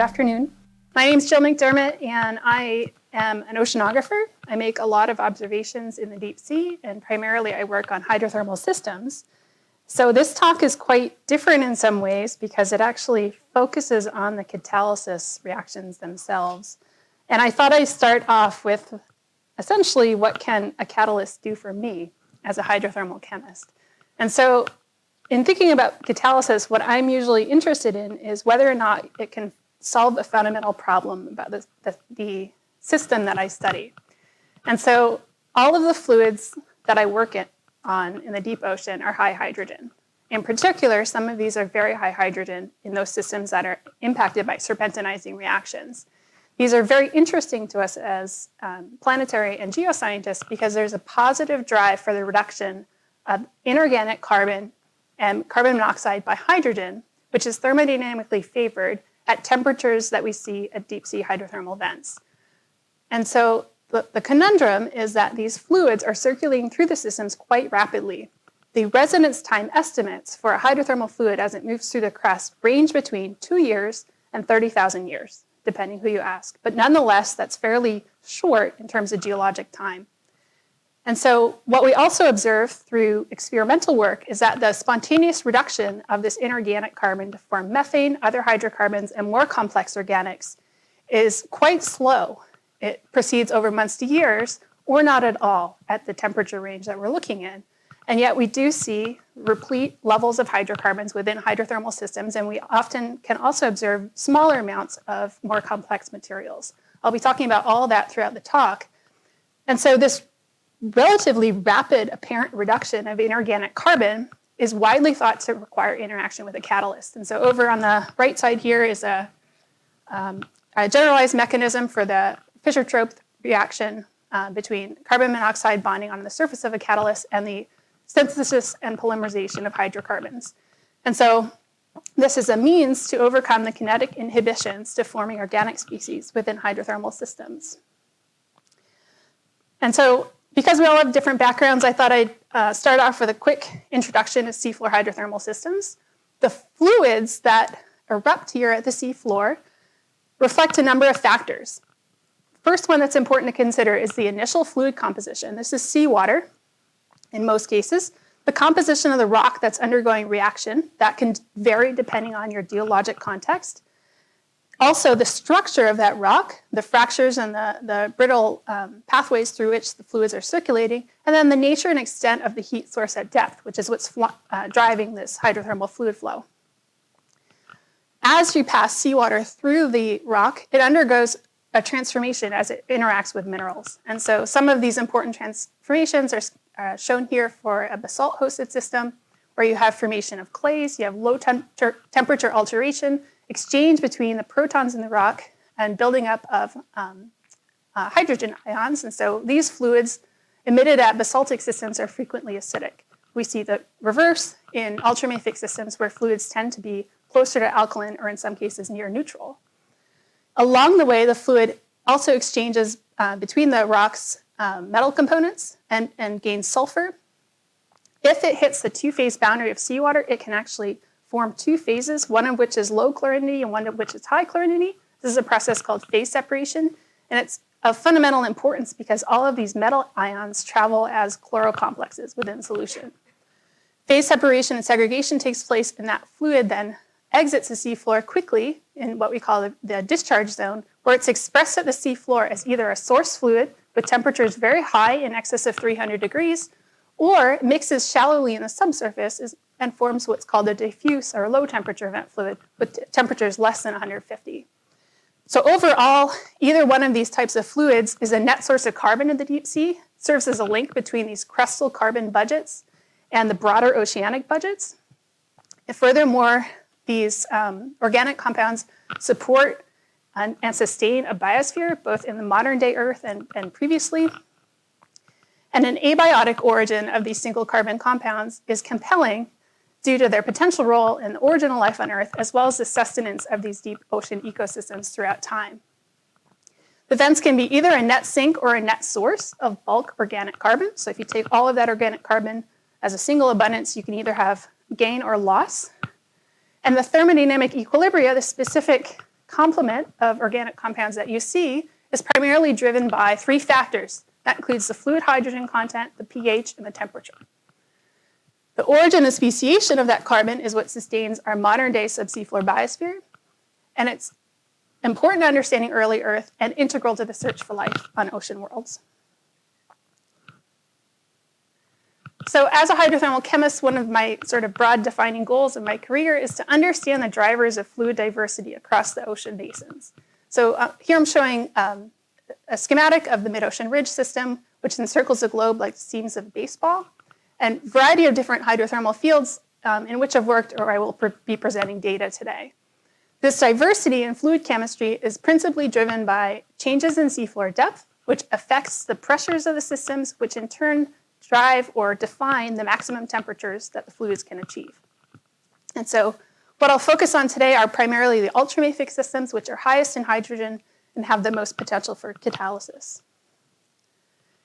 afternoon. My name is Jill McDermott, and I am an oceanographer. I make a lot of observations in the deep sea, and primarily I work on hydrothermal systems. So this talk is quite different in some ways because it actually focuses on the catalysis reactions themselves. And I thought I'd start off with essentially what can a catalyst do for me as a hydrothermal chemist. And so in thinking about catalysis, what I'm usually interested in is whether or not it can solve a fundamental problem about the system that I study. And so all of the fluids that I work on in the deep ocean are high hydrogen. In particular, some of these are very high hydrogen in those systems that are impacted by serpentinizing reactions. These are very interesting to us as planetary and geoscientists because there's a positive drive for the reduction of inorganic carbon and carbon monoxide by hydrogen, which is thermodynamically favored at temperatures that we see at deep sea hydrothermal vents. And so the conundrum is that these fluids are circulating through the systems quite rapidly. The residence time estimates for a hydrothermal fluid as it moves through the crust range between 2 years and 30,000 years, depending who you ask. But nonetheless, that's fairly short in terms of geologic time. And so what we also observe through experimental work is that the spontaneous reduction of this inorganic carbon to form methane, other hydrocarbons, and more complex organics is quite slow. It proceeds over months to years, or not at all at the temperature range that we're looking in. And yet we do see replete levels of hydrocarbons within hydrothermal systems, and we often can also observe smaller amounts of more complex materials. I'll be talking about all of that throughout the talk. And so this relatively rapid apparent reduction of inorganic carbon is widely thought to require interaction with a catalyst. And so over on the right side here is a generalized mechanism for the Fischer-Tropsch reaction between carbon monoxide bonding on the surface of a catalyst and the synthesis and polymerization of hydrocarbons. And so this is a means to overcome the kinetic inhibitions to forming organic species within hydrothermal systems. And so because we all have different backgrounds, I thought I'd start off with a quick introduction to seafloor hydrothermal systems. The fluids that erupt here at the seafloor reflect a number of factors. First one that's important to consider is the initial fluid composition. This is seawater in most cases. The composition of the rock that's undergoing reaction, that can vary depending on your geologic context. Also, the structure of that rock, the fractures and the brittle pathways through which the fluids are circulating, and then the nature and extent of the heat source at depth, which is what's driving this hydrothermal fluid flow. As you pass seawater through the rock, it undergoes a transformation as it interacts with minerals. And so some of these important transformations are shown here for a basalt-hosted system, where you have formation of clays, you have low temperature alteration, exchange between the protons in the rock, and building up of hydrogen ions. And so these fluids emitted at basaltic systems are frequently acidic. We see the reverse in ultramafic systems where fluids tend to be closer to alkaline or in some cases near neutral. Along the way, the fluid also exchanges between the rock's metal components and gains sulfur. If it hits the two-phase boundary of seawater, it can actually form two phases, one of which is low chlorinity and one of which is high chlorinity. This is a process called phase separation, and it's of fundamental importance because all of these metal ions travel as chlorocomplexes within solution. Phase separation and segregation takes place, and that fluid then exits the seafloor quickly in what we call the discharge zone, where it's expressed at the seafloor as either a source fluid with temperatures very high in excess of 300 degrees, or mixes shallowly in the subsurface and forms what's called a diffuse or low temperature vent fluid with temperatures less than 150. So overall, either one of these types of fluids is a net source of carbon in the deep sea, serves as a link between these crustal carbon budgets and the broader oceanic budgets. And furthermore, these organic compounds support and sustain a biosphere, both in the modern day Earth and previously. And an abiotic origin of these single carbon compounds is compelling due to their potential role in the origin of life on Earth, as well as the sustenance of these deep ocean ecosystems throughout time. The vents can be either a net sink or a net source of bulk organic carbon. So if you take all of that organic carbon as a single abundance, you can either have gain or loss. And the thermodynamic equilibria, the specific complement of organic compounds that you see is primarily driven by three factors. That includes the fluid hydrogen content, the pH, and the temperature. The origin and speciation of that carbon is what sustains our modern-day subsea floor biosphere, and it's important to understanding early Earth and integral to the search for life on ocean worlds. So as a hydrothermal chemist, one of my sort of broad defining goals in my career is to understand the drivers of fluid diversity across the ocean basins. So here I'm showing a schematic of the mid-ocean ridge system, which encircles the globe like the seams of a baseball, and a variety of different hydrothermal fields in which I've worked or I will be presenting data today. This diversity in fluid chemistry is principally driven by changes in seafloor depth, which affects the pressures of the systems, which in turn drive or define the maximum temperatures that the fluids can achieve. And so what I'll focus on today are primarily the ultramafic systems, which are highest in hydrogen and have the most potential for catalysis.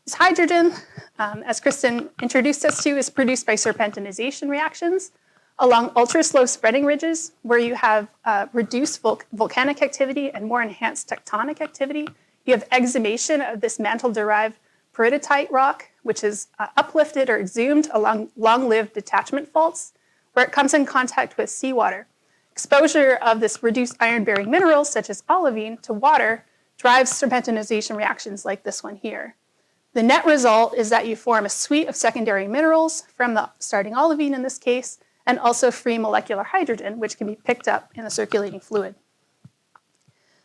This hydrogen, as Kristen introduced us to, is produced by serpentinization reactions along ultra-slow spreading ridges where you have reduced volcanic activity and more enhanced tectonic activity. You have exhumation of this mantle-derived peridotite rock, which is uplifted or exhumed along long-lived detachment faults, where it comes in contact with seawater. Exposure of this reduced iron-bearing minerals, such as olivine, to water drives serpentinization reactions like this one here. The net result is that you form a suite of secondary minerals from the starting olivine in this case, and also free molecular hydrogen, which can be picked up in the circulating fluid.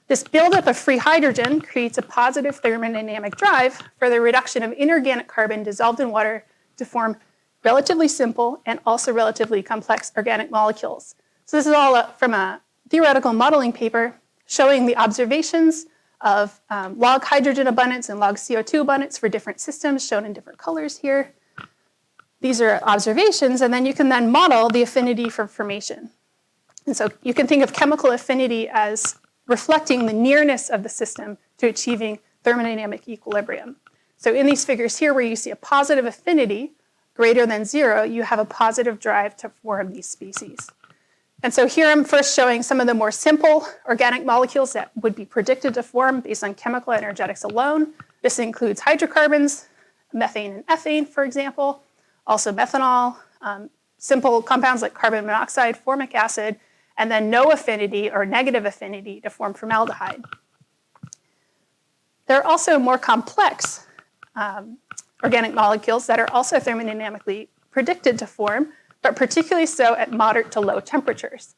This buildup of free hydrogen creates a positive thermodynamic drive for the reduction of inorganic carbon dissolved in water to form relatively simple and also relatively complex organic molecules. So this is all from a theoretical modeling paper showing the observations of log hydrogen abundance and log CO2 abundance for different systems shown in different colors here. These are observations, and then you can then model the affinity for formation. And so you can think of chemical affinity as reflecting the nearness of the system to achieving thermodynamic equilibrium. So in these figures here where you see a positive affinity greater than 0, you have a positive drive to form these species. And so here I'm first showing some of the more simple organic molecules that would be predicted to form based on chemical energetics alone. This includes hydrocarbons, methane and ethane, for example, also methanol, simple compounds like carbon monoxide, formic acid, and then no affinity or negative affinity to form formaldehyde. There are also more complex organic molecules that are also thermodynamically predicted to form, but particularly so at moderate to low temperatures.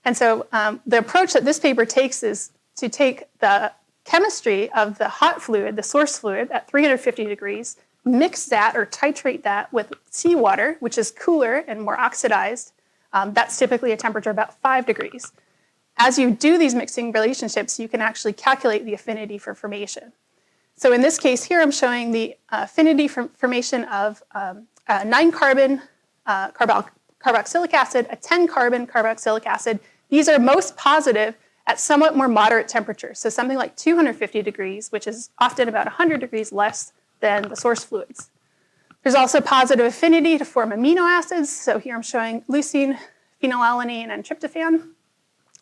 And so the approach that this paper takes is to take the chemistry of the hot fluid, the source fluid, at 350 degrees, mix that or titrate that with seawater, which is cooler and more oxidized. That's typically a temperature about 5 degrees. As you do these mixing relationships, you can actually calculate the affinity for formation. So in this case here, I'm showing the affinity for formation of a 9-carbon carboxylic acid, a 10-carbon carboxylic acid. These are most positive at somewhat more moderate temperatures, so something like 250 degrees, which is often about 100 degrees less than the source fluids. There's also positive affinity to form amino acids. So here I'm showing leucine, phenylalanine, and tryptophan.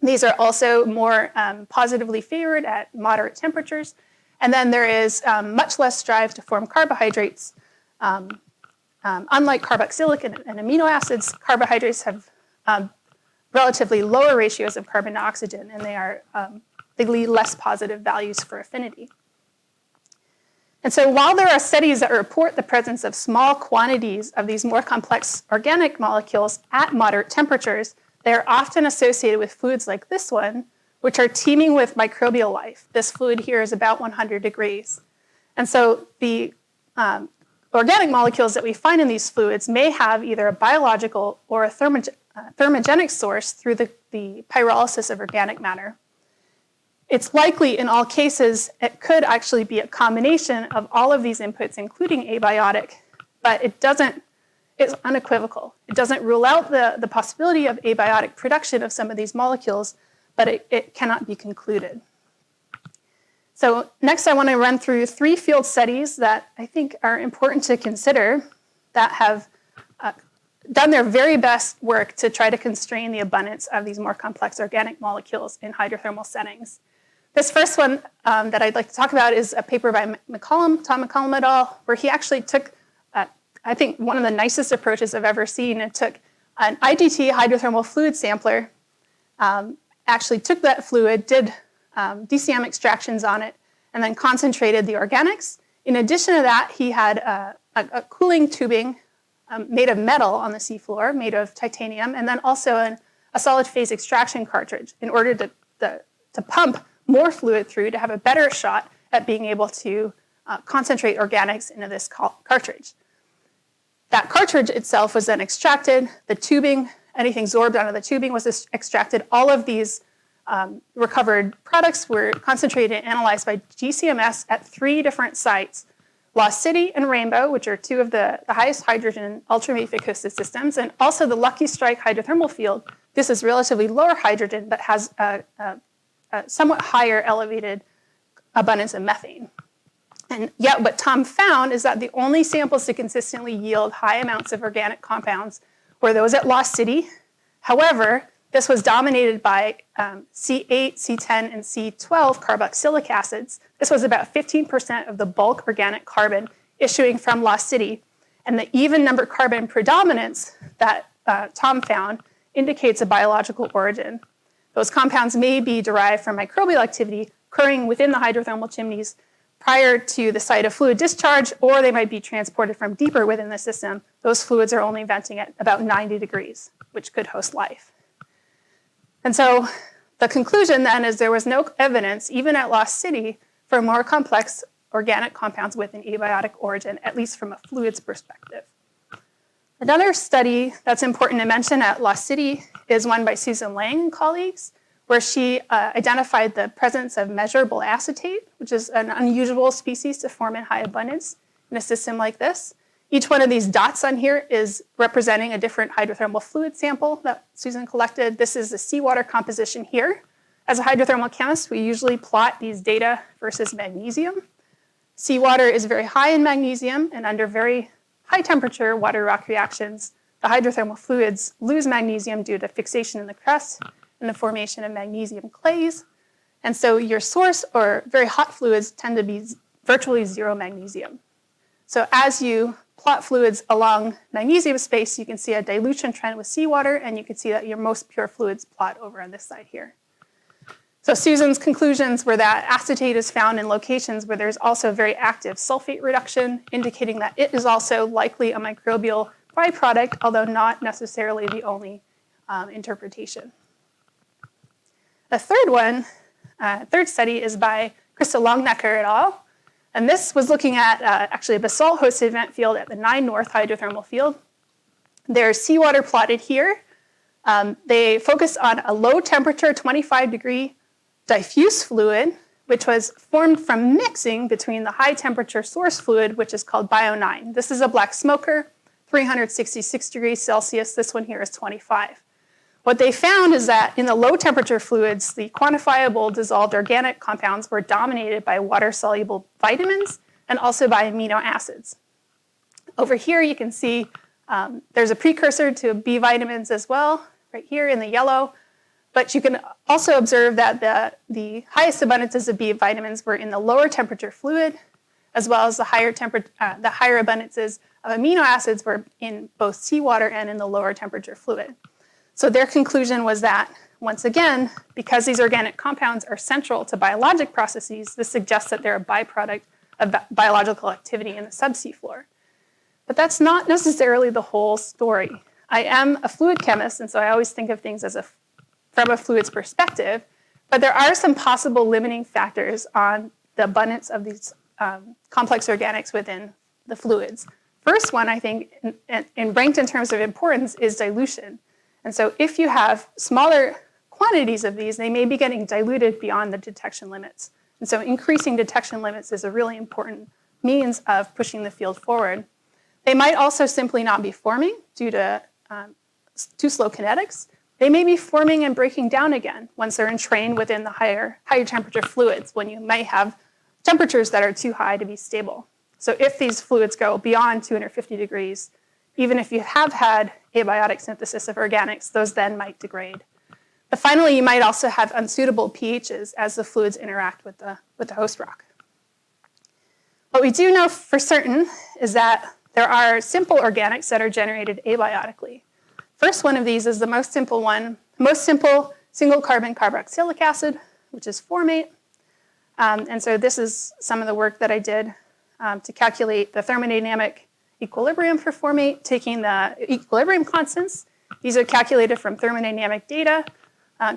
These are also more positively favored at moderate temperatures. And then there is much less drive to form carbohydrates. Unlike carboxylic and amino acids, carbohydrates have relatively lower ratios of carbon to oxygen, and they lead less positive values for affinity. And so while there are studies that report the presence of small quantities of these more complex organic molecules at moderate temperatures, they are often associated with fluids like this one, which are teeming with microbial life. This fluid here is about 100 degrees. And so the organic molecules that we find in these fluids may have either a biological or a thermogenic source through the pyrolysis of organic matter. It's likely in all cases it could actually be a combination of all of these inputs, including abiotic, but it's unequivocal. It doesn't rule out the possibility of abiotic production of some of these molecules, but it cannot be concluded. So next I want to run through 3 field studies that I think are important to consider that have done their very best work to try to constrain the abundance of these more complex organic molecules in hydrothermal settings. This first one that I'd like to talk about is a paper by Tom McCollum et al., where he actually took, I think, one of the nicest approaches I've ever seen, and took an IGT hydrothermal fluid sampler, actually took that fluid, did DCM extractions on it, and then concentrated the organics. In addition to that, he had a cooling tubing made of metal on the seafloor, made of titanium, and then also a solid phase extraction cartridge in order to pump more fluid through to have a better shot at being able to concentrate organics into this cartridge. That cartridge itself was then extracted. The tubing, anything sorbed out of the tubing was extracted. All of these recovered products were concentrated and analyzed by GCMS at 3 different sites: Lost City and Rainbow, which are 2 of the highest hydrogen ultramafic hosted systems, and also the Lucky Strike hydrothermal field. This is relatively lower hydrogen, but has a somewhat higher elevated abundance of methane. And yet what Tom found is that the only samples to consistently yield high amounts of organic compounds were those at Lost City. However, this was dominated by C8, C10, and C12 carboxylic acids. This was about 15% of the bulk organic carbon issuing from Lost City. And the even number carbon predominance that Tom found indicates a biological origin. Those compounds may be derived from microbial activity occurring within the hydrothermal chimneys prior to the site of fluid discharge, or they might be transported from deeper within the system. Those fluids are only venting at about 90 degrees, which could host life. And so the conclusion then is there was no evidence, even at Lost City, for more complex organic compounds with an abiotic origin, at least from a fluids perspective. Another study that's important to mention at Lost City is one by Susan Lang and colleagues, where she identified the presence of measurable acetate, which is an unusual species to form in high abundance in a system like this. Each one of these dots on here is representing a different hydrothermal fluid sample that Susan collected. This is the seawater composition here. As a hydrothermal chemist, we usually plot these data versus magnesium. Seawater is very high in magnesium, and under very high temperature water-rock reactions, the hydrothermal fluids lose magnesium due to fixation in the crust and the formation of magnesium clays. And so your source or very hot fluids tend to be virtually 0 magnesium. So as you plot fluids along magnesium space, you can see a dilution trend with seawater, and you can see that your most pure fluids plot over on this side here. So Susan's conclusions were that acetate is found in locations where there's also very active sulfate reduction, indicating that it is also likely a microbial byproduct, although not necessarily the only interpretation. The third study is by Krista Longnecker et al. And this was looking at actually a basalt-hosted vent field at the 9 North hydrothermal field. There's seawater plotted here. They focused on a low temperature, 25-degree diffuse fluid, which was formed from mixing between the high temperature source fluid, which is called Bio9. This is a black smoker, 366 degrees Celsius. This one here is 25. What they found is that in the low temperature fluids, the quantifiable dissolved organic compounds were dominated by water-soluble vitamins and also by amino acids. Over here, you can see there's a precursor to B vitamins as well, right here in the yellow. But you can also observe that the highest abundances of B vitamins were in the lower temperature fluid, as well as the higher abundances of amino acids were in both seawater and in the lower temperature fluid. So their conclusion was that, once again, because these organic compounds are central to biologic processes, this suggests that they're a byproduct of biological activity in the subsea floor. But that's not necessarily the whole story. I am a fluid chemist, and so I always think of things from a fluids perspective, but there are some possible limiting factors on the abundance of these complex organics within the fluids. First one, I think, and ranked in terms of importance, is dilution. And so if you have smaller quantities of these, they may be getting diluted beyond the detection limits. And so increasing detection limits is a really important means of pushing the field forward. They might also simply not be forming due to too slow kinetics. They may be forming and breaking down again once they're entrained within the higher temperature fluids, when you might have temperatures that are too high to be stable. So if these fluids go beyond 250 degrees, even if you have had abiotic synthesis of organics, those then might degrade. But finally, you might also have unsuitable pHs as the fluids interact with the host rock. What we do know for certain is that there are simple organics that are generated abiotically. First one of these is the most simple one, most simple single carbon carboxylic acid, which is formate. And so this is some of the work that I did to calculate the thermodynamic equilibrium for formate, taking the equilibrium constants. These are calculated from thermodynamic data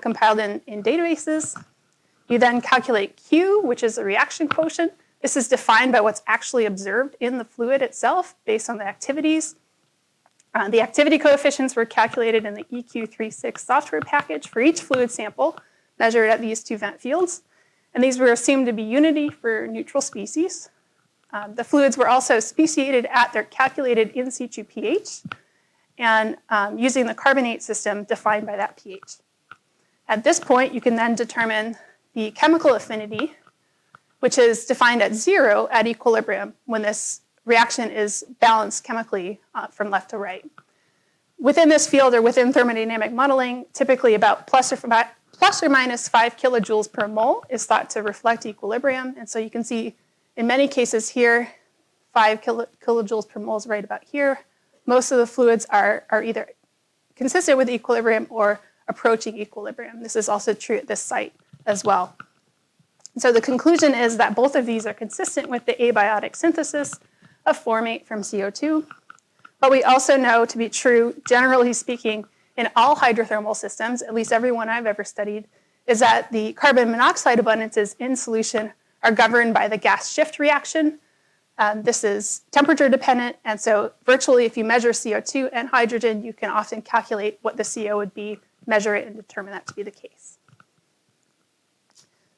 compiled in databases. You then calculate Q, which is the reaction quotient. This is defined by what's actually observed in the fluid itself based on the activities. The activity coefficients were calculated in the EQ36 software package for each fluid sample measured at these two vent fields. And these were assumed to be unity for neutral species. The fluids were also speciated at their calculated in situ pH and using the carbonate system defined by that pH. At this point, you can then determine the chemical affinity, which is defined at 0 at equilibrium when this reaction is balanced chemically from left to right. Within this field or within thermodynamic modeling, typically about plus or minus 5 kilojoules per mole is thought to reflect equilibrium. And so you can see in many cases here, 5 kilojoules per mole is right about here. Most of the fluids are either consistent with equilibrium or approaching equilibrium. This is also true at this site as well. So the conclusion is that both of these are consistent with the abiotic synthesis of formate from CO2. But we also know to be true, generally speaking, in all hydrothermal systems, at least every one I've ever studied, is that the carbon monoxide abundances in solution are governed by the gas shift reaction. This is temperature dependent, and so virtually if you measure CO2 and hydrogen, you can often calculate what the CO would be, measure it, and determine that to be the case.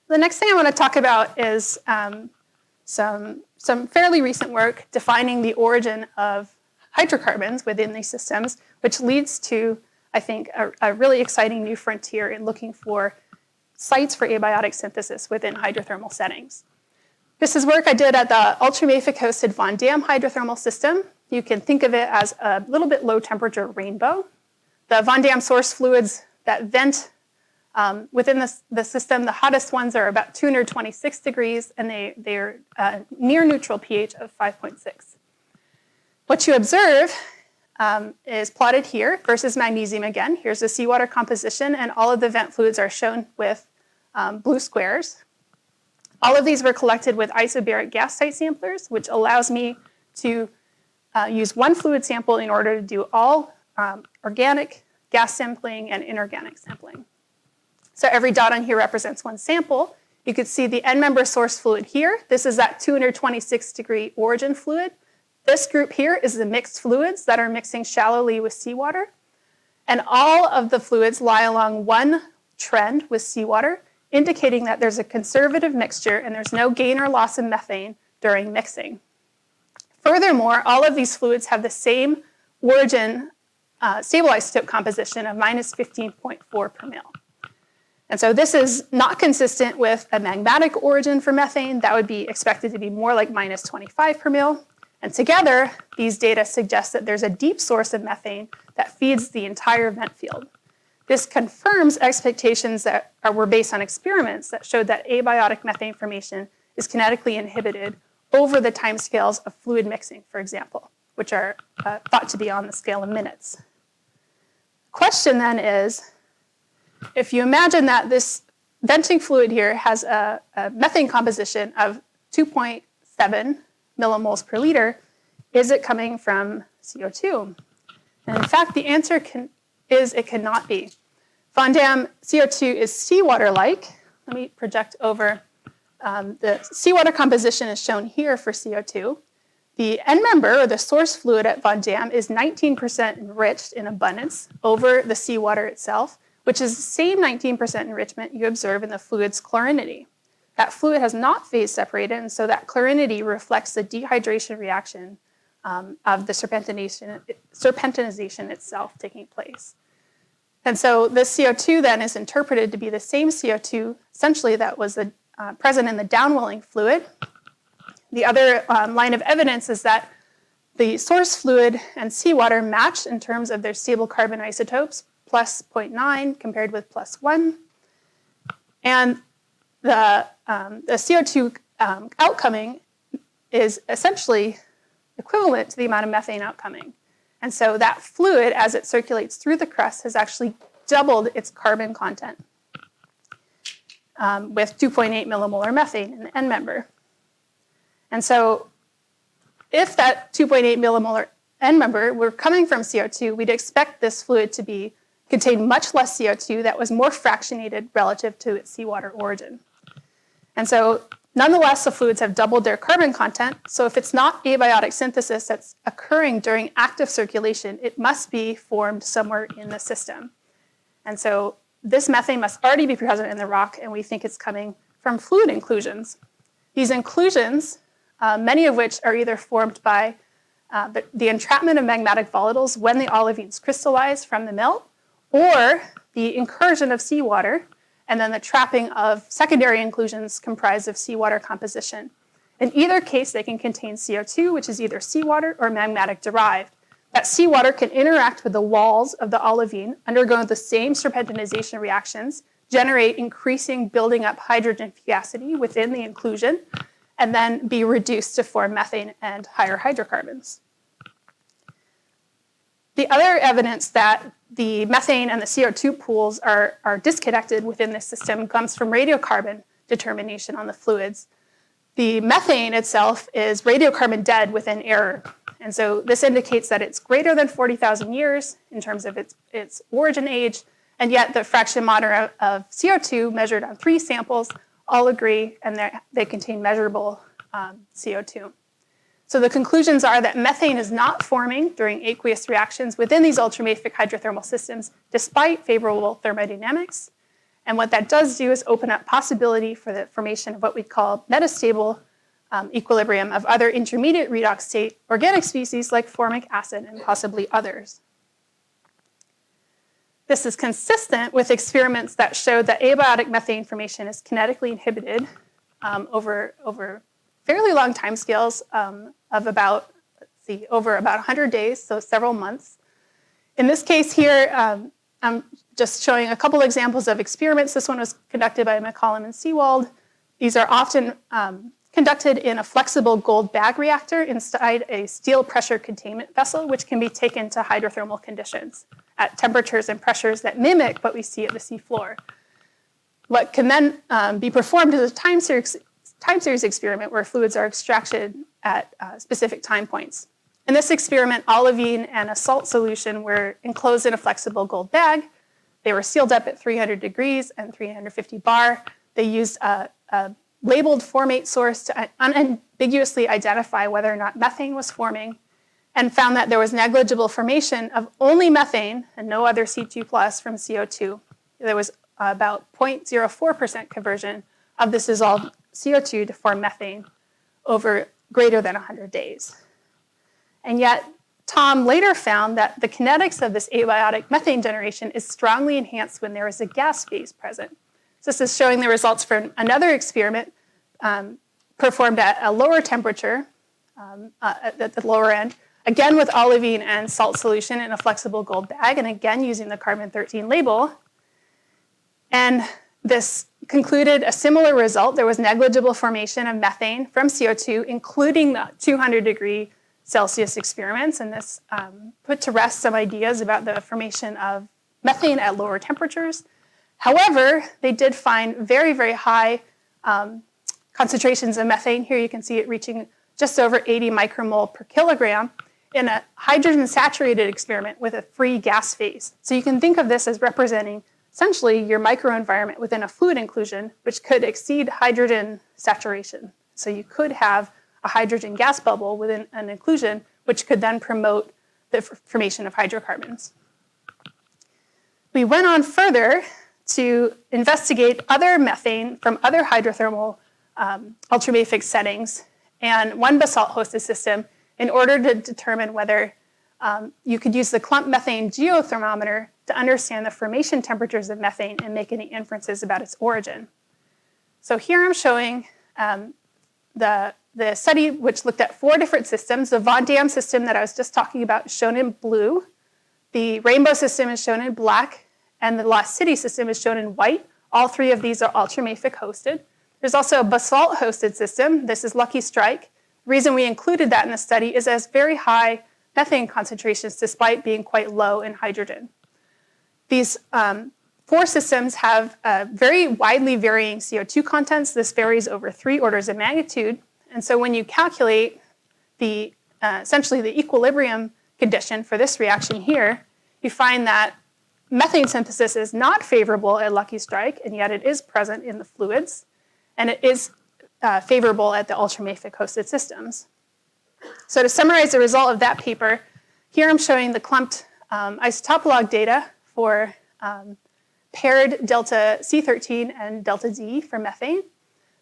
The next thing I want to talk about is some fairly recent work defining the origin of hydrocarbons within these systems, which leads to, I think, a really exciting new frontier in looking for sites for abiotic synthesis within hydrothermal settings. This is work I did at the ultramafic hosted Von Dam hydrothermal system. You can think of it as a little bit low temperature rainbow. The Von Dam source fluids that vent within the system, the hottest ones are about 226 degrees, and they're near neutral pH of 5.6. What you observe is plotted here versus magnesium again. Here's the seawater composition, and all of the vent fluids are shown with blue squares. All of these were collected with isobaric gas site samplers, which allows me to use one fluid sample in order to do all organic gas sampling and inorganic sampling. So every dot on here represents one sample. You could see the end member source fluid here. This is that 226 degree origin fluid. This group here is the mixed fluids that are mixing shallowly with seawater. And all of the fluids lie along one trend with seawater, indicating that there's a conservative mixture and there's no gain or loss in methane during mixing. Furthermore, all of these fluids have the same origin stable isotope composition of minus 15.4 per mil. And so this is not consistent with a magmatic origin for methane. That would be expected to be more like minus 25 per mil. And together, these data suggest that there's a deep source of methane that feeds the entire vent field. This confirms expectations that were based on experiments that showed that abiotic methane formation is kinetically inhibited over the timescales of fluid mixing, for example, which are thought to be on the scale of minutes. The question then is, if you imagine that this venting fluid here has a methane composition of 2.7 millimoles per liter, is it coming from CO2? And in fact, the answer is it cannot be. Von Dam CO2 is seawater-like. Let me project over. The seawater composition is shown here for CO2. The end member, or the source fluid at Von Dam, is 19% enriched in abundance over the seawater itself, which is the same 19% enrichment you observe in the fluid's chlorinity. That fluid has not phase separated, and so that chlorinity reflects the dehydration reaction of the serpentinization itself taking place. And so this CO2 then is interpreted to be the same CO2 essentially that was present in the downwelling fluid. The other line of evidence is that the source fluid and seawater match in terms of their stable carbon isotopes, plus 0.9 compared with plus 1. And the CO2 outcoming is essentially equivalent to the amount of methane outcoming. And so that fluid, as it circulates through the crust, has actually doubled its carbon content with 2.8 millimolar methane in the end member. And so if that 2.8 millimolar end member were coming from CO2, we'd expect this fluid to contain much less CO2 that was more fractionated relative to its seawater origin. And so nonetheless, the fluids have doubled their carbon content. So if it's not abiotic synthesis that's occurring during active circulation, it must be formed somewhere in the system. And so this methane must already be present in the rock, and we think it's coming from fluid inclusions. These inclusions, many of which are either formed by the entrapment of magmatic volatiles when the olivines crystallize from the melt, or the incursion of seawater, and then the trapping of secondary inclusions comprised of seawater composition. In either case, they can contain CO2, which is either seawater or magmatic derived. That seawater can interact with the walls of the olivine, undergo the same serpentinization reactions, generate increasing building up hydrogen fugacity within the inclusion, and then be reduced to form methane and higher hydrocarbons. The other evidence that the methane and the CO2 pools are disconnected within this system comes from radiocarbon determination on the fluids. The methane itself is radiocarbon dead within error. And so this indicates that it's greater than 40,000 years in terms of its origin age, and yet the fraction motor of CO2 measured on 3 samples all agree, and they contain measurable CO2. So the conclusions are that methane is not forming during aqueous reactions within these ultramafic hydrothermal systems, despite favorable thermodynamics. And what that does do is open up possibility for the formation of what we call metastable equilibrium of other intermediate redox state organic species like formic acid and possibly others. This is consistent with experiments that showed that abiotic methane formation is kinetically inhibited over fairly long timescales of about, over about 100 days, so several months. In this case here, I'm just showing a couple examples of experiments. This one was conducted by McCollum and Seawald. These are often conducted in a flexible gold bag reactor inside a steel pressure containment vessel, which can be taken to hydrothermal conditions at temperatures and pressures that mimic what we see at the seafloor. What can then be performed is a time series experiment where fluids are extracted at specific time points. In this experiment, olivine and a salt solution were enclosed in a flexible gold bag. They were sealed up at 300 degrees and 350 bar. They used a labeled formate source to unambiguously identify whether or not methane was forming, and found that there was negligible formation of only methane and no other C2+ from CO2. There was about 0.04% conversion of this dissolved CO2 to form methane over greater than 100 days. And yet, Tom later found that the kinetics of this abiotic methane generation is strongly enhanced when there is a gas phase present. So this is showing the results from another experiment performed at a lower temperature, at the lower end, again with olivine and salt solution in a flexible gold bag, and again using the carbon-13 label. And this concluded a similar result. There was negligible formation of methane from CO2, including the 200-degree Celsius experiments, and this put to rest some ideas about the formation of methane at lower temperatures. However, they did find very, very high concentrations of methane. Here you can see it reaching just over 80 micromole per kilogram in a hydrogen-saturated experiment with a free gas phase. So you can think of this as representing essentially your microenvironment within a fluid inclusion, which could exceed hydrogen saturation. So you could have a hydrogen gas bubble within an inclusion, which could then promote the formation of hydrocarbons. We went on further to investigate other methane from other hydrothermal ultramafic settings and one basalt-hosted system in order to determine whether you could use the clump methane geothermometer to understand the formation temperatures of methane and make any inferences about its origin. So here I'm showing the the study, which looked at 4 different systems. The Von Dam system that I was just talking about is shown in blue. The Rainbow system is shown in black, and the Lost City system is shown in white. All 3 of these are ultramafic hosted. There's also a basalt hosted system. This is Lucky Strike. The reason we included that in the study is it has very high methane concentrations despite being quite low in hydrogen. These 4 systems have very widely varying CO2 contents. This varies over 3 orders of magnitude. And so when you calculate the essentially the equilibrium condition for this reaction here, you find that methane synthesis is not favorable at Lucky Strike, and yet it is present in the fluids, and it is favorable at the ultramafic hosted systems. So to summarize the result of that paper, here I'm showing the clumped isotopolog data for paired delta C13 and delta D for methane.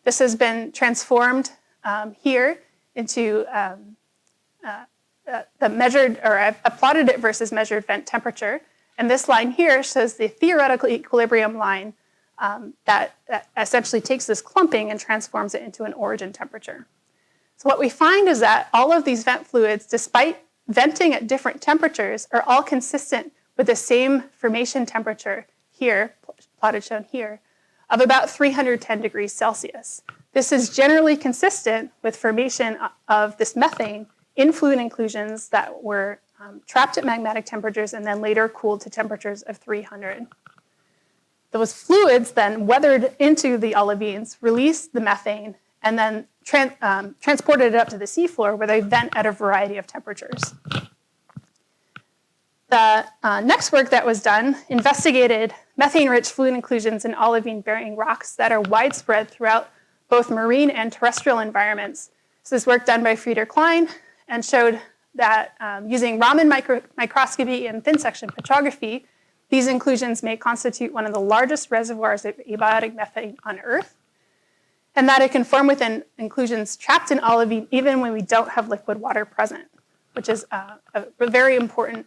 This has been transformed here into the measured, or I've plotted it versus measured vent temperature. And this line here shows the theoretical equilibrium line that essentially takes this clumping and transforms it into an origin temperature. So what we find is that all of these vent fluids, despite venting at different temperatures, are all consistent with the same formation temperature here, plotted shown here, of about 310 degrees Celsius. This is generally consistent with formation of this methane in fluid inclusions that were trapped at magmatic temperatures and then later cooled to temperatures of 300. Those fluids then weathered into the olivines, released the methane, and then transported it up to the seafloor where they vent at a variety of temperatures. The next work that was done investigated methane-rich fluid inclusions in olivine-bearing rocks that are widespread throughout both marine and terrestrial environments. This is work done by Frieder Klein and showed that using Raman microscopy and thin section petrography, these inclusions may constitute one of the largest reservoirs of abiotic methane on Earth, and that it can form within inclusions trapped in olivine even when we don't have liquid water present, which is a very important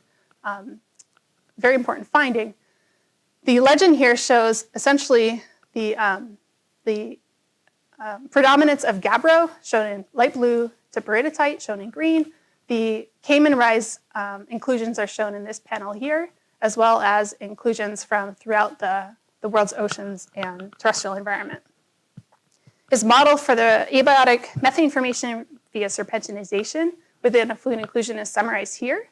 finding. The legend here shows essentially the predominance of gabbro, shown in light blue, to peridotite, shown in green. The Cayman rise inclusions are shown in this panel here, as well as inclusions from throughout the world's oceans and terrestrial environment. His model for the abiotic methane formation via serpentinization within a fluid inclusion is summarized here.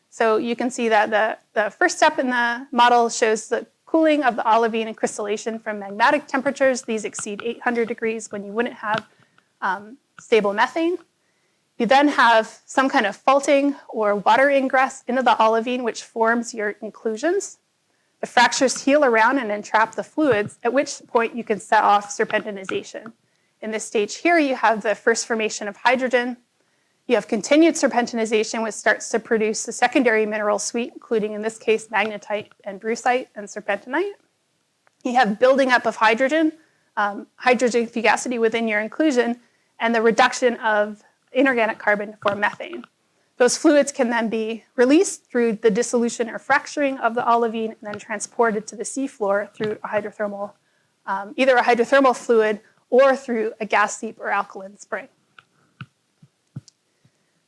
So you can see that the first step in the model shows the cooling of the olivine and crystallization from magmatic temperatures. These exceed 800 degrees when you wouldn't have stable methane. You then have some kind of faulting or water ingress into the olivine, which forms your inclusions. The fractures heal around and entrap the fluids, at which point you can set off serpentinization. In this stage here, you have the first formation of hydrogen. You have continued serpentinization, which starts to produce the secondary mineral suite, including, in this case, magnetite and brucite and serpentinite. You have building up of hydrogen, hydrogen fugacity within your inclusion, and the reduction of inorganic carbon to form methane. Those fluids can then be released through the dissolution or fracturing of the olivine and then transported to the seafloor through a hydrothermal, either a hydrothermal fluid or through a gas seep or alkaline spring.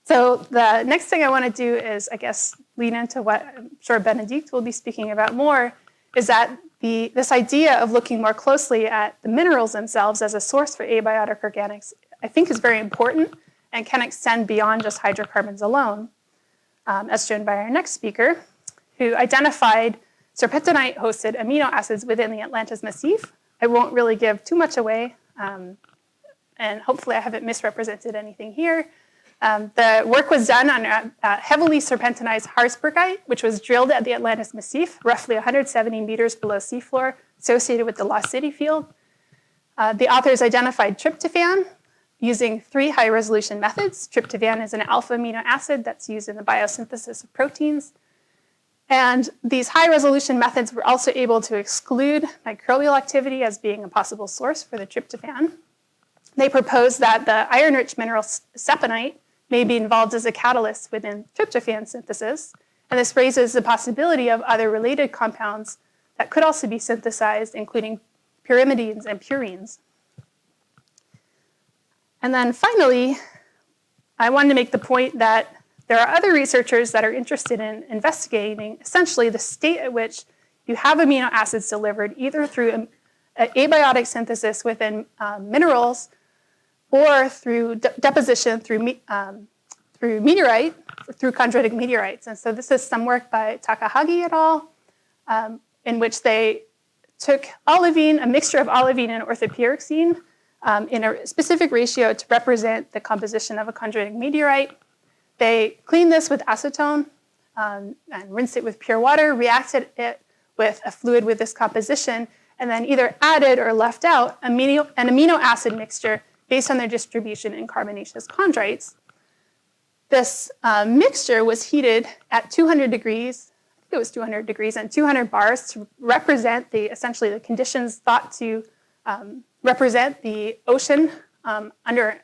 So the next thing I want to do is, I guess, lean into what I'm sure Benedict will be speaking about more, is that this idea of looking more closely at the minerals themselves as a source for abiotic organics, I think is very important and can extend beyond just hydrocarbons alone, as shown by our next speaker, who identified serpentinite-hosted amino acids within the Atlantis Massif. I won't really give too much away, and hopefully I haven't misrepresented anything here. The work was done on heavily serpentinized Harzbergite, which was drilled at the Atlantis Massif, roughly 170 meters below seafloor, associated with the Lost City field. The authors identified tryptophan using 3 high-resolution methods. Tryptophan is an alpha amino acid that's used in the biosynthesis of proteins. And these high-resolution methods were also able to exclude microbial activity as being a possible source for the tryptophan. They proposed that the iron-rich mineral saponite may be involved as a catalyst within tryptophan synthesis, and this raises the possibility of other related compounds that could also be synthesized, including pyrimidines and purines. And then finally, I wanted to make the point that there are other researchers that are interested in investigating essentially the state at which you have amino acids delivered either through abiotic synthesis within minerals or through deposition through meteorite, through chondritic meteorites. And so this is some work by Takahagi et al., in which they took olivine, a mixture of olivine and orthopyroxene in a specific ratio to represent the composition of a chondritic meteorite. They cleaned this with acetone and rinsed it with pure water, reacted it with a fluid with this composition, and then either added or left out an amino acid mixture based on their distribution in carbonaceous chondrites. This mixture was heated at 200 degrees, I think it was 200 degrees and 200 bars to represent essentially the conditions thought to represent the ocean under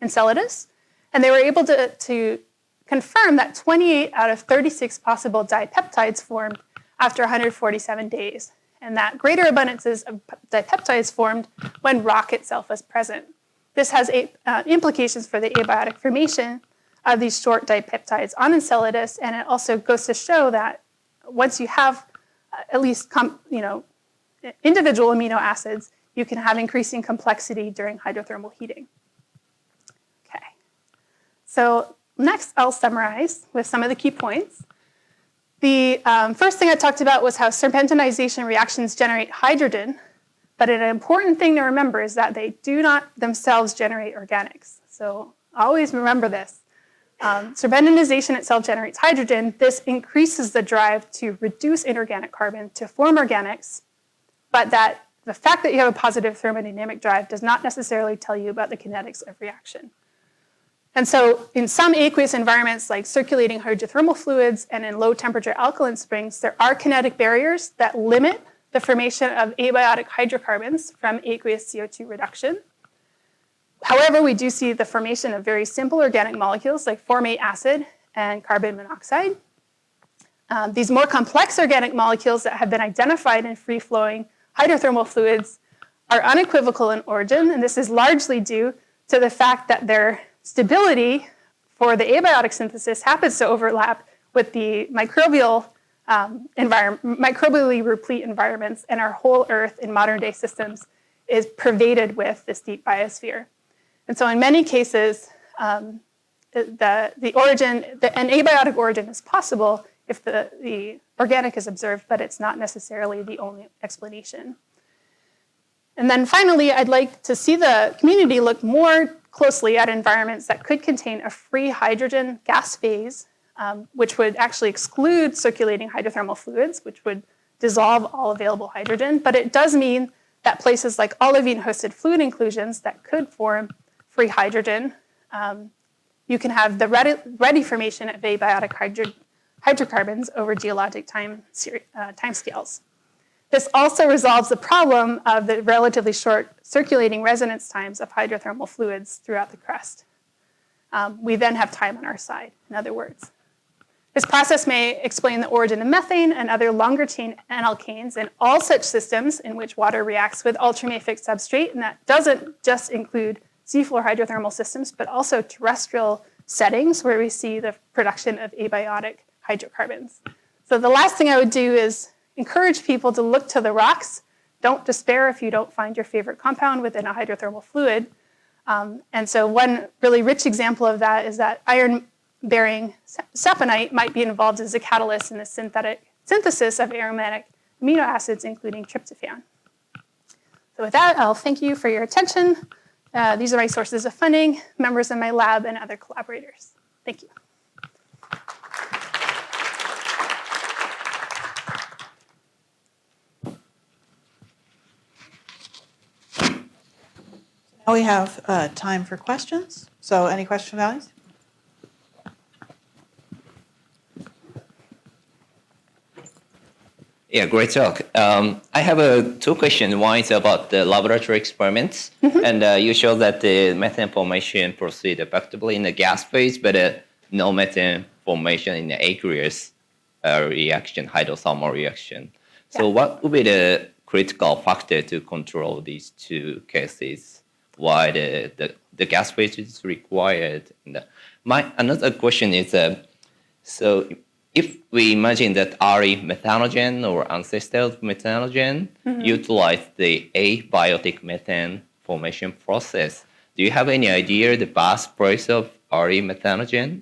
Enceladus. And they were able to confirm that 28 out of 36 possible dipeptides formed after 147 days, and that greater abundances of dipeptides formed when rock itself was present. This has implications for the abiotic formation of these short dipeptides on Enceladus, and it also goes to show that once you have at least individual amino acids, you can have increasing complexity during hydrothermal heating. Okay, so next I'll summarize with some of the key points. The first thing I talked about was how serpentinization reactions generate hydrogen, but an important thing to remember is that they do not themselves generate organics. So always remember this. Serpentinization itself generates hydrogen. This increases the drive to reduce inorganic carbon to form organics, but that the fact that you have a positive thermodynamic drive does not necessarily tell you about the kinetics of reaction. And so in some aqueous environments like circulating hydrothermal fluids and in low temperature alkaline springs, there are kinetic barriers that limit the formation of abiotic hydrocarbons from aqueous CO2 reduction. However, we do see the formation of very simple organic molecules like formate acid and carbon monoxide. These more complex organic molecules that have been identified in free-flowing hydrothermal fluids are unequivocal in origin, and this is largely due to the fact that their stability for the abiotic synthesis happens to overlap with the microbially replete environments, and our whole Earth in modern day systems is pervaded with this deep biosphere. And so in many cases, an abiotic origin is possible if the organic is observed, but it's not necessarily the only explanation. And then finally, I'd like to see the community look more closely at environments that could contain a free hydrogen gas phase, which would actually exclude circulating hydrothermal fluids, which would dissolve all available hydrogen. But it does mean that places like olivine-hosted fluid inclusions that could form free hydrogen, you can have the ready formation of abiotic hydrocarbons over geologic time scales. This also resolves the problem of the relatively short circulating residence times of hydrothermal fluids throughout the crust. We then have time on our side, in other words. This process may explain the origin of methane and other longer chain alkanes in all such systems in which water reacts with ultramafic substrate, and that doesn't just include seafloor hydrothermal systems, but also terrestrial settings where we see the production of abiotic hydrocarbons. So the last thing I would do is encourage people to look to the rocks. Don't despair if you don't find your favorite compound within a hydrothermal fluid. And so one really rich example of that is that iron-bearing saponite might be involved as a catalyst in the synthesis of aromatic amino acids, including tryptophan. So with that, I'll thank you for your attention. These are my sources of funding, members of my lab, and other collaborators. Thank you. Now we have time for questions. So any questions from the audience? Yeah, great talk. I have two questions. One is about the laboratory experiments. And you showed that the methane formation proceeds effectively in the gas phase, but no methane formation in the aqueous reaction, hydrothermal reaction. So what would be the critical factor to control these two cases? why the gas phase is required. And my another question is, so if we imagine that RE methanogen or ancestor methanogen utilize the abiotic methane formation process, do you have any idea the birthplace of RE methanogen?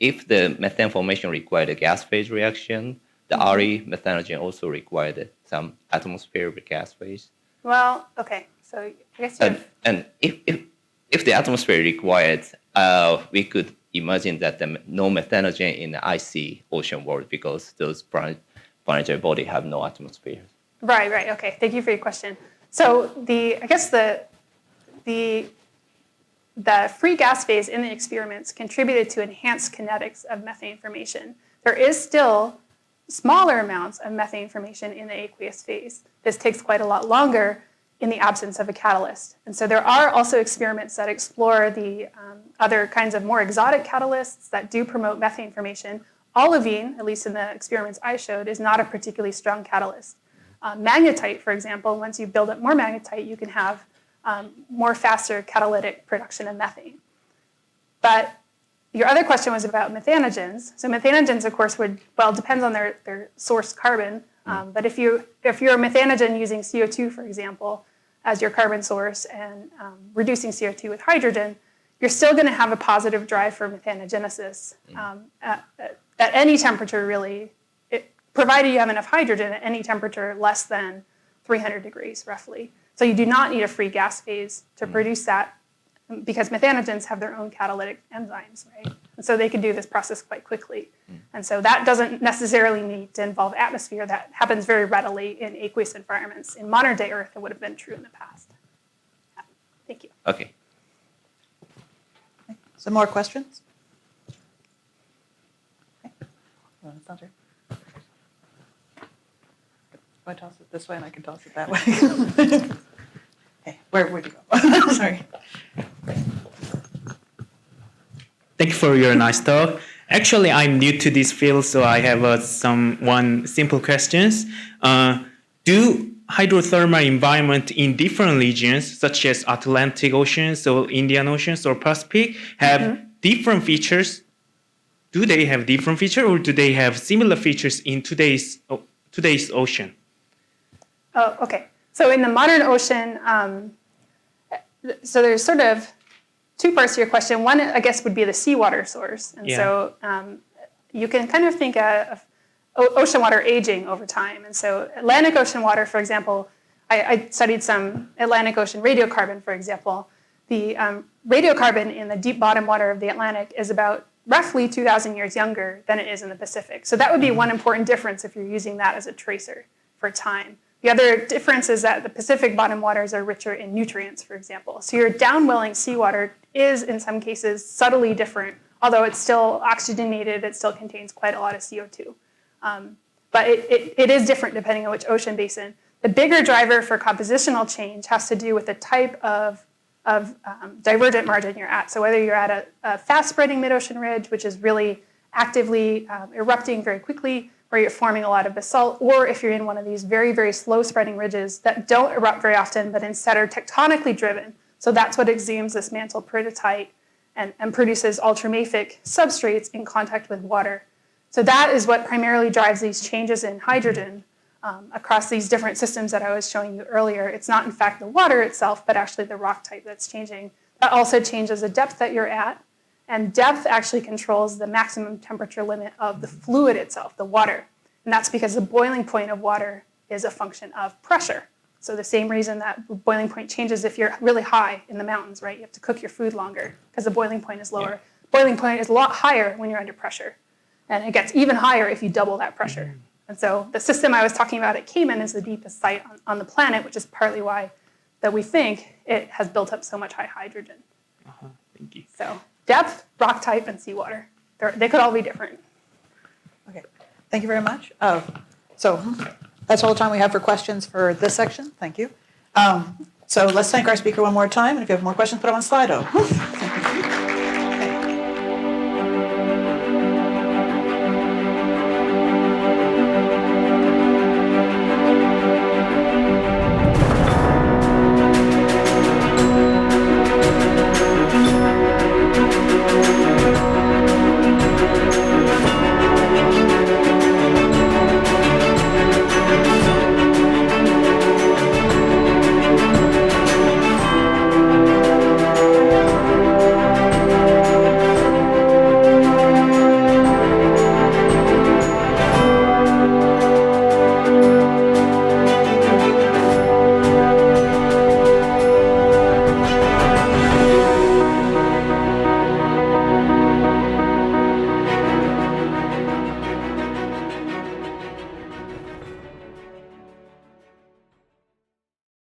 If the methane formation required a gas phase reaction, the RE methanogen also required some atmospheric gas phase. Well, okay. So I guess you have, And if the atmosphere required, we could imagine that no methanogen in the icy ocean world because those planetary bodies have no atmosphere. right. Okay. Thank you for your question. So I guess the free gas phase in the experiments contributed to enhanced kinetics of methane formation. There is still smaller amounts of methane formation in the aqueous phase. This takes quite a lot longer in the absence of a catalyst. And so there are also experiments that explore the other kinds of more exotic catalysts that do promote methane formation. Olivine, at least in the experiments I showed, is not a particularly strong catalyst. Magnetite, for example, once you build up more magnetite, you can have more faster catalytic production of methane. But your other question was about methanogens. So methanogens, of course, depends on their source carbon. But if you're a methanogen using CO2, for example, as your carbon source and reducing CO2 with hydrogen, you're still going to have a positive drive for methanogenesis at any temperature, really, provided you have enough hydrogen at any temperature less than 300 degrees, roughly. So you do not need a free gas phase to produce that because methanogens have their own catalytic enzymes, right? And so they can do this process quite quickly. And so that doesn't necessarily need to involve atmosphere. That happens very readily in aqueous environments. In modern day Earth, it would have been true in the past. Yeah. Thank you. Okay. Some more questions? Okay. Well, it's not here. If I toss it this way and I can toss it that way. Okay, where'd you go? Sorry. Thank you for your nice talk. Actually, I'm new to this field, so I have one simple questions. Do hydrothermal environment in different regions, such as Atlantic Oceans or Indian Oceans or Pacific, have different features? Do they have different features, or do they have similar features in today's ocean? Oh, okay. So in the modern ocean, so there's sort of two parts to your question. One, I guess, would be the seawater source. And so you can kind of think of ocean water aging over time. And so Atlantic Ocean water, for example, I studied some Atlantic Ocean radiocarbon, for example. The radiocarbon in the deep bottom water of the Atlantic is about roughly 2,000 years younger than it is in the Pacific. So that would be one important difference if you're using that as a tracer for time. The other difference is that the Pacific bottom waters are richer in nutrients, for example. So your downwelling seawater is, in some cases, subtly different. Although it's still oxygenated, it still contains quite a lot of CO2. But it is different depending on which ocean basin. The bigger driver for compositional change has to do with the type of divergent margin you're at. So whether you're at a fast-spreading mid-ocean ridge, which is really actively erupting very quickly, where you're forming a lot of basalt, or if you're in one of these very, very slow-spreading ridges that don't erupt very often, but instead are tectonically driven. So that's what exhumes this mantle peridotite and produces ultramafic substrates in contact with water. So that is what primarily drives these changes in hydrogen across these different systems that I was showing you earlier. It's not, in fact, the water itself, but actually the rock type that's changing. That also changes the depth that you're at. And depth actually controls the maximum temperature limit of the fluid itself, the water. And that's because the boiling point of water is a function of pressure. So the same reason that boiling point changes if you're really high in the mountains, right? You have to cook your food longer because the boiling point is lower. Boiling point is a lot higher when you're under pressure. And it gets even higher if you double that pressure. And so the system I was talking about at Cayman is the deepest site on the planet, which is partly why that we think it has built up so much high hydrogen. Thank you. So depth, rock type, and seawater. They could all be different. Okay, thank you very much. So that's all the time we have for questions for this section. Thank you. So let's thank our speaker one more time. And if you have more questions, put them on Slido.